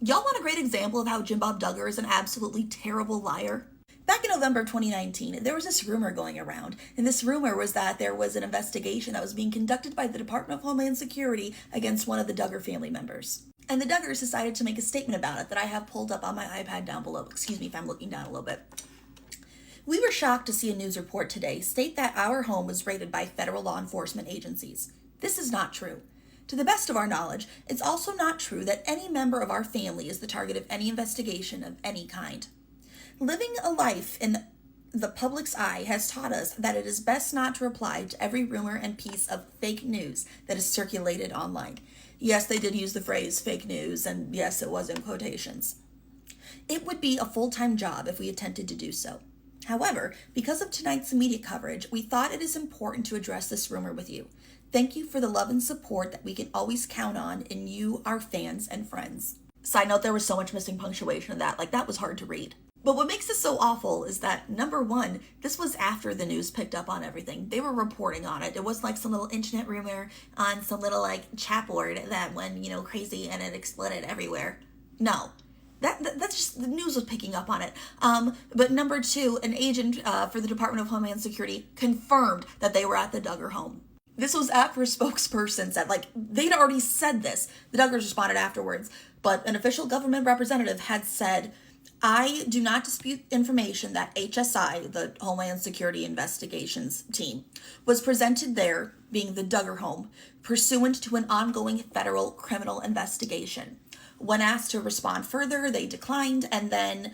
Y'all want a great example of how Jim Bob Duggar is an absolutely terrible liar? Back in November of 2019, there was this rumor going around, and this rumor was that there was an investigation that was being conducted by the Department of Homeland Security against one of the Duggar family members. And the Duggars decided to make a statement about it that I have pulled up on my iPad down below. Excuse me if I'm looking down a little bit. We were shocked to see a news report today state that our home was raided by federal law enforcement agencies. This is not true. To the best of our knowledge, it's also not true that any member of our family is the target of any investigation of any kind. Living a life in the public's eye has taught us that it is best not to reply to every rumor and piece of fake news that is circulated online. Yes, they did use the phrase fake news, and yes, it was in quotations. It would be a full-time job if we attempted to do so. However, because of tonight's media coverage, we thought it is important to address this rumor with you. Thank you for the love and support that we can always count on in you, our fans and friends. Side note, there was so much missing punctuation in that, that was hard to read. But what makes this so awful is that, number one, this was after the news picked up on everything. They were reporting on it. It wasn't like some little internet rumor on some little chat board that went, crazy and it exploded everywhere. No. That's just, the news was picking up on it. But number two, an agent for the Department of Homeland Security confirmed that they were at the Duggar home. This was after a spokesperson said, they'd already said this. The Duggars responded afterwards, but an official government representative had said, I do not dispute information that HSI, the Homeland Security Investigations team, was presented there, being the Duggar home, pursuant to an ongoing federal criminal investigation. When asked to respond further, they declined, and then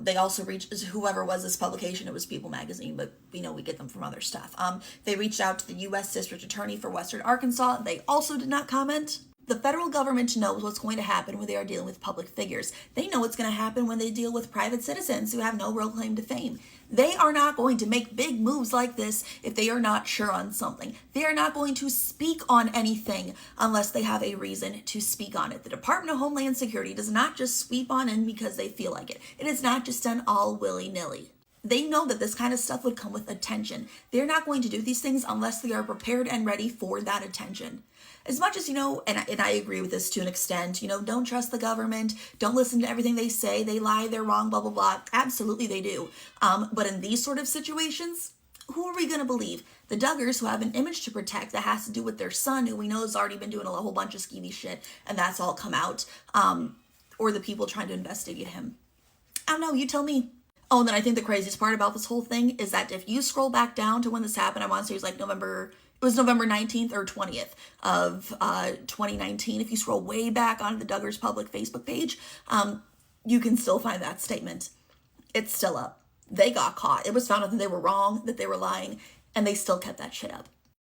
they also reached whoever was this publication. It was People magazine, but we get them from other stuff. They reached out to the U.S. District Attorney for Western Arkansas. They also did not comment. The federal government knows what's going to happen when they are dealing with public figures. They know what's going to happen when they deal with private citizens who have no real claim to fame. They are not going to make big moves like this if they are not sure on something. They are not going to speak on anything unless they have a reason to speak on it. The Department of Homeland Security does not just sweep on in because they feel like it. It is not just done all willy-nilly. They know that this kind of stuff would come with attention. They're not going to do these things unless they are prepared and ready for that attention. As much as, and I agree with this to an extent, don't trust the government, don't listen to everything they say, they lie, they're wrong, blah, blah, blah. Absolutely they do. But in these sort of situations, who are we going to believe? The Duggars, who have an image to protect that has to do with their son, who we know has already been doing a whole bunch of skeevy shit, and that's all come out, or the people trying to investigate him? I don't know, you tell me. Oh, and then I think the craziest part about this whole thing is that if you scroll back down to when this happened, I want to say it was November 19th or 20th of 2019. If you scroll way back onto the Duggars public Facebook page, you can still find that statement. It's still up. They got caught. It was found out that they were wrong, that they were lying, and they still kept that shit up.